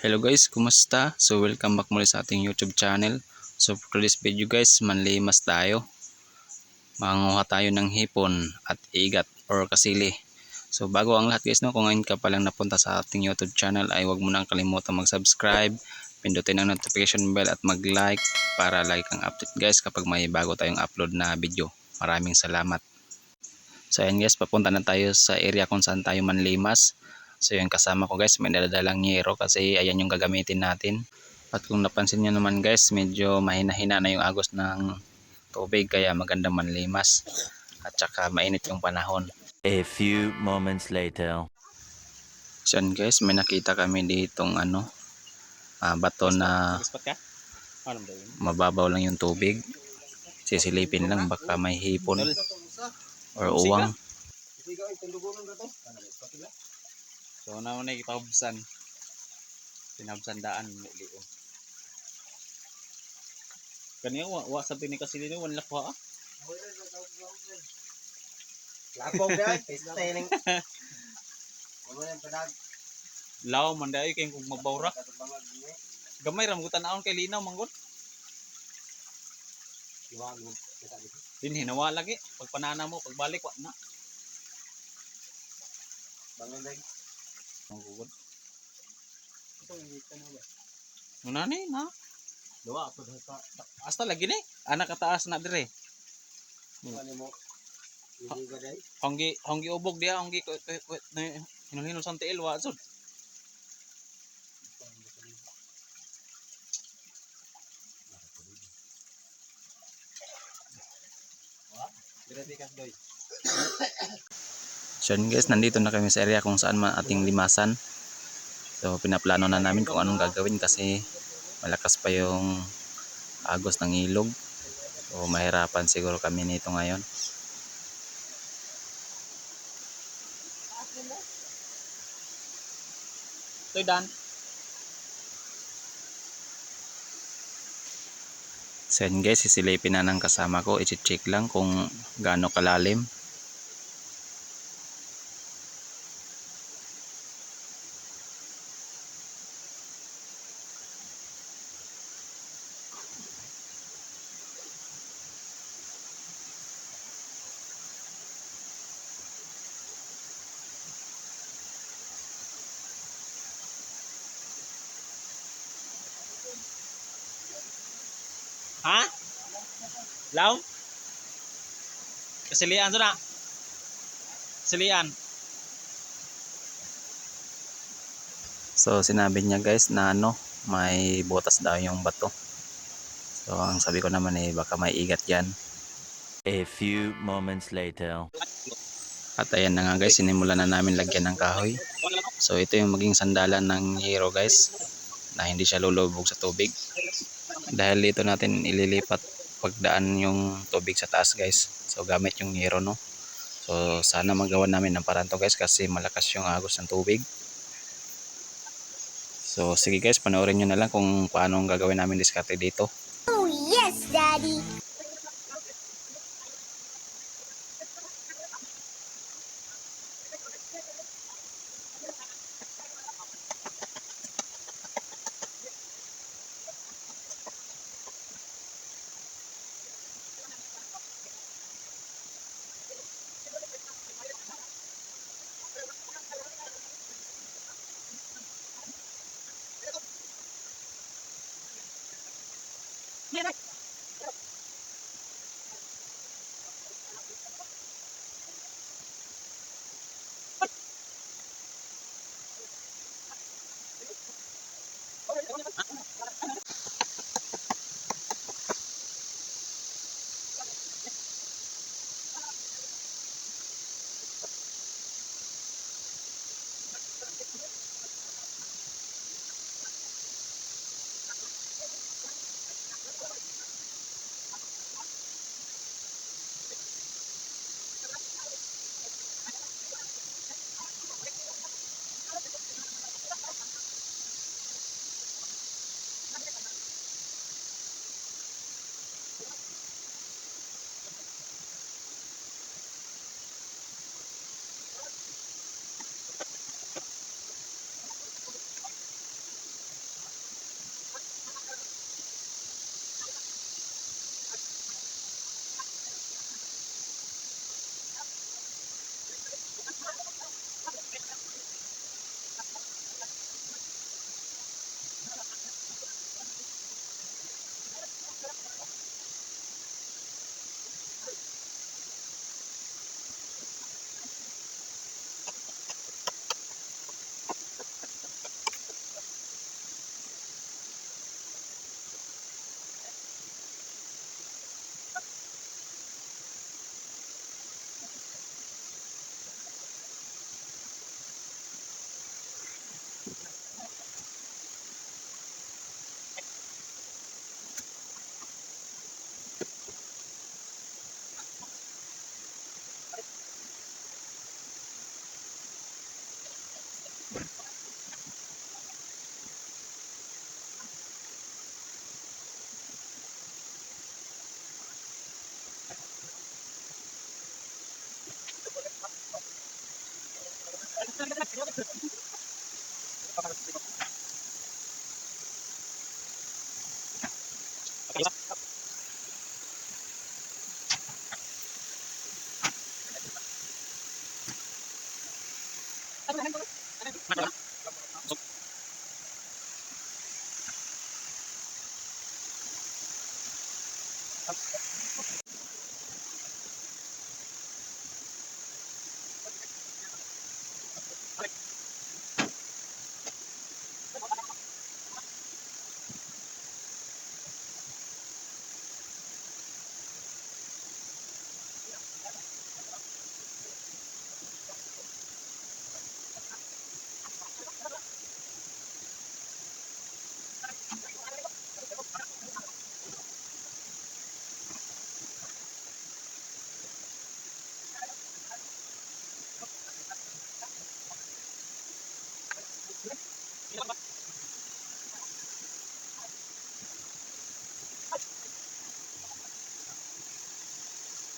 Hello guys, kumusta? So welcome back muli sa ating YouTube channel. So for today's video guys, manlimas tayo. Manguha tayo ng hipon at igat or kasili. So bago ang lahat guys, no, kung ngayon ka palang napunta sa ating YouTube channel ay huwag mo nang kalimutan mag-subscribe, pindutin ang notification bell at mag-like para lagi kang update guys kapag may bago tayong upload na video. Maraming salamat. So ayan guys, papunta na tayo sa area kung saan tayo manlimas. So yung kasama ko guys, may daladalang nyero kasi ayan yung gagamitin natin. At kung napansin nyo naman guys, medyo mahina-hina na yung agos ng tubig kaya maganda manlimas. At saka mainit yung panahon. A few moments later. So yan guys, may nakita kami ditong bato na mababaw lang yung tubig. Sisilipin lang baka may hipon or uwang. So naman na ipahubsan. Pinabsan daan liyo. Kaniya wa sabi ni kasi dito wala ko ah. Lapog dai, pestaning. Mamaya padag. Law man dai kay kung magbawra. Gamay ra mo tan-aon kay linaw manggod. Din hinawa lagi pag panana mo pagbalik wa na. Bangon dai. Manggod. Ito hindi tanong ba. Muna ni na. Duwa ako sa Hasta lagi ni. Anak kataas na dire. ano mo. Hindi ba dai? Honggi ubog dia, honggi ko hinul-hinul sa tiil wa sud. Grabe ka doy. So guys, nandito na kami sa area kung saan ating limasan. So pinaplano na namin kung anong gagawin kasi malakas pa yung agos ng ilog. So mahirapan siguro kami nito ngayon. Toy Dan. So yan guys, sisilipin na ng kasama ko. I-check lang kung gaano kalalim. Ha? Law? Kasilian to na. Kasilian. So sinabi niya guys na may butas daw yung bato. So ang sabi ko naman baka may igat yan. A few moments later. At ayan na nga guys, sinimulan na namin lagyan ng kahoy. So ito yung maging sandalan ng hero guys, na hindi siya lulubog sa tubig. Dahil dito natin ililipat pagdaan yung tubig sa taas guys. So gamit yung hero no. So sana magawa namin ng paraan to guys kasi malakas yung agos ng tubig. So sige guys, panoorin nyo na lang kung paano ang gagawin namin diskarte dito. Oh yes, Daddy!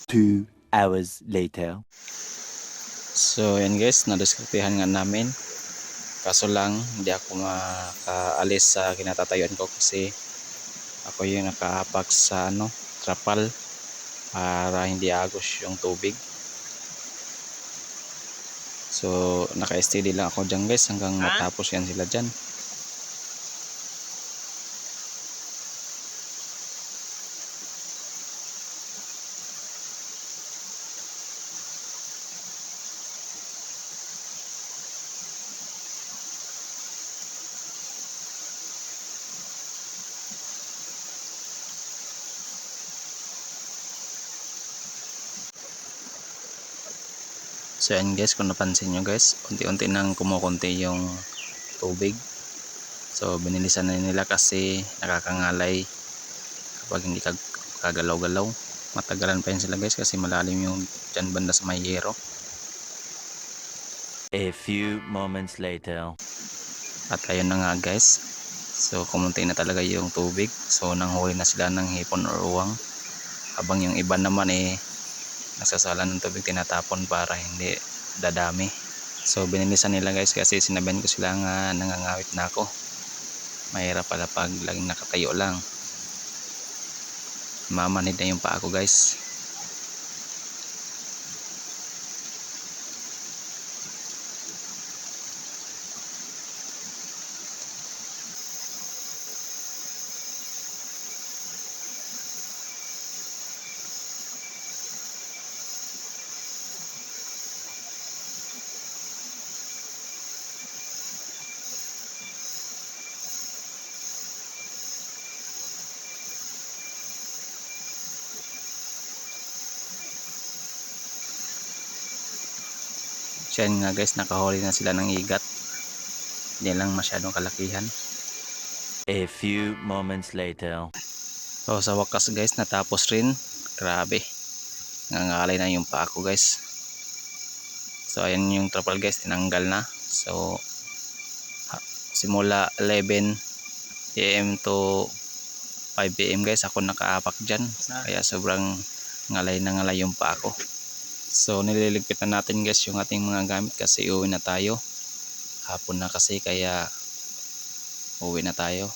2 hours later. So yan guys, nadiskartehan nga namin. Kaso lang hindi ako makaalis sa kinatatayuan ko kasi ako yung nakaapak sa trapal para hindi agos yung tubig. So naka-steady lang ako dyan guys hanggang matapos yan sila dyan. So yan guys, kung napansin nyo guys, unti-unti nang kumukunti yung tubig. So binilisan na nila kasi nakakangalay kapag hindi kagalaw-galaw. Matagalan pa yun sila guys kasi malalim yung dyan banda sa may yero. A few moments later. At ayun na nga guys, so kumunti na talaga yung tubig. So nanghuli na sila ng hipon or uwang, habang yung iba naman nagsasala ng tubig, tinatapon para hindi dadami. So binilisan nila guys kasi sinabihan ko sila nga nangangawit na ako. Mahirap pala pag laging nakatayo lang, mamanid na yung paa ko guys. Siya nga guys, nakahuli na sila ng igat, hindi lang masyadong kalakihan. A few moments later. So sa wakas guys, natapos rin. Grabe, nangangalay na yung paa ko guys. So ayan yung trapal guys, tinanggal na. So simula 11 AM to 5 PM guys ako nakaapak dyan, kaya sobrang ngalay na ngalay yung paa ko. So nililigpit na natin guys yung ating mga gamit kasi uwi na tayo. Hapon na kasi kaya uwi na tayo.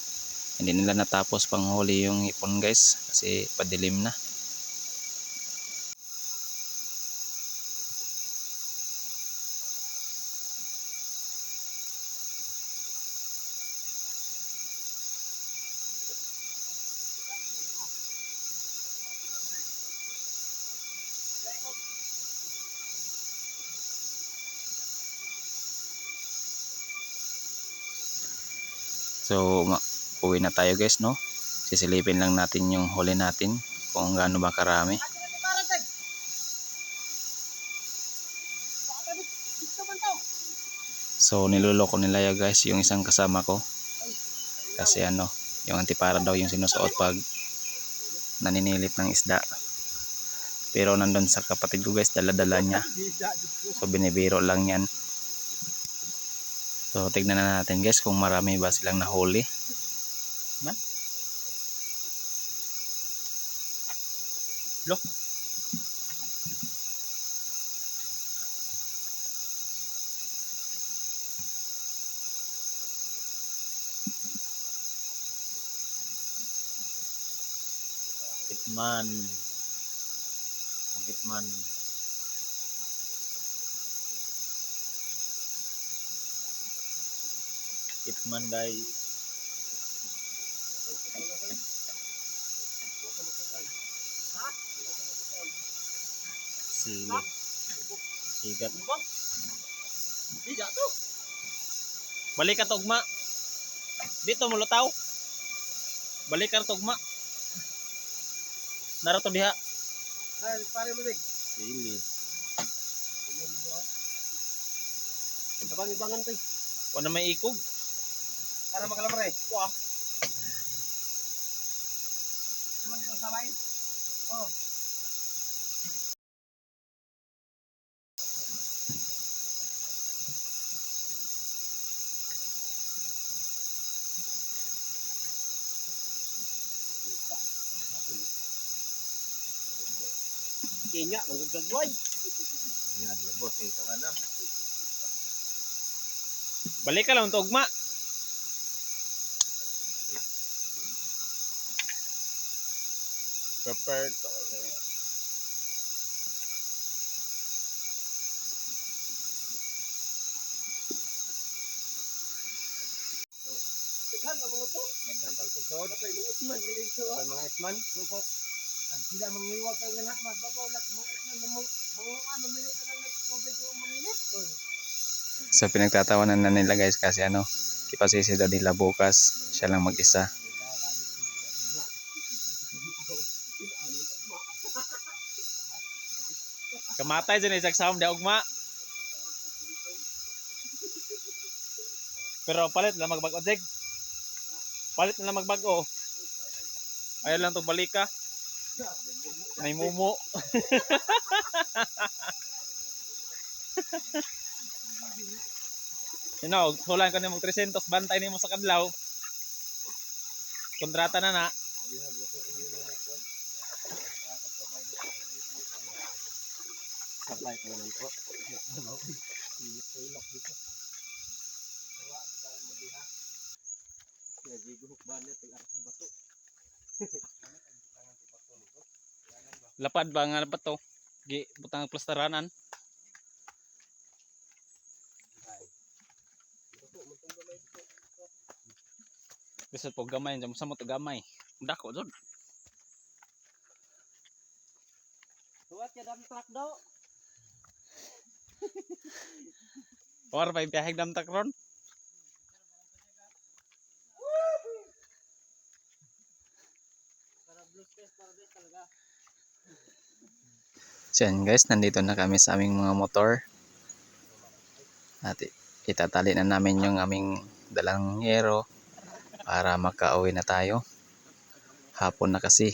Hindi nila natapos panghuli yung hipon guys kasi padilim na. So uwi na tayo guys, no? Sisilipin lang natin yung huli natin kung gaano ba karami. So niloloko nila ya guys yung isang kasama ko kasi yung antipara daw yung sinusuot pag naninilit ng isda. Pero nandun sa kapatid ko guys, dala-dala niya. So binibiro lang yan. So tignan na natin guys kung marami ba silang nahuli. Look. Kitman. Kitman. Kitman guys. Sili. Igat. Balik ka tugma. Dito mo lutaw. Balik ka tugma. Naro to diha. Ay, pare mo big. Sili. Tabang-ibangan to. Wala may ikog. Para makalamre. Kuha. Naman yung sabay. Oh. Kenya, manggagagway. Yan, labos eh, sama na. Balik ka lang tugma. Prepare to. Tighan ang mga to. Nagkantang susod. Mga isman, mga isman. Sila mangiwag kayo nga hat, magbabawlat, mga isman, mga mamili ka lang tubig yung manginit. So pinagtatawanan na nila guys kasi ano, ipasisi daw nila bukas, siya lang mag-isa. Kamatay dyan isang sound di ugma. Pero palit lang magbago jeg. Palit na lang magbago. Ayaw lang tong balika. May mumo. You know, hulan ka nimo 300 bantay nimo sa kadlaw. Kontrata na na. Supply kayo lang po. Ilok dito. Giguhok ba niya tig aras ng bato? Lapad ba nga ba to? Gi butang plasteranan. Bisod po gamay, jam sa mo to gamay. Dako jud. Tuwat ya dam truck daw. Or may biyaheng damtak ron. Para blue space para din talaga. So yan guys, nandito na kami sa aming mga motor. At itatali na namin yung aming dalang yero para makauwi na tayo. Hapon na kasi.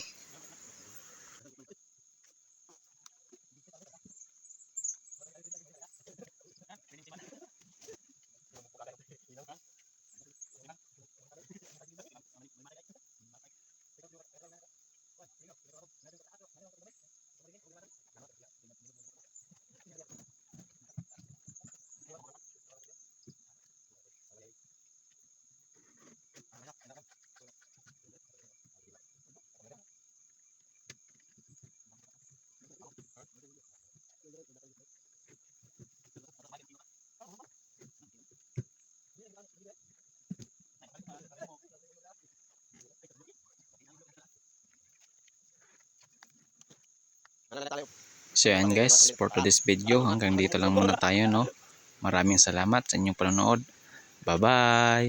So yan guys, for today's video, hanggang dito lang muna tayo, no. Maraming salamat sa inyong panonood. Bye bye.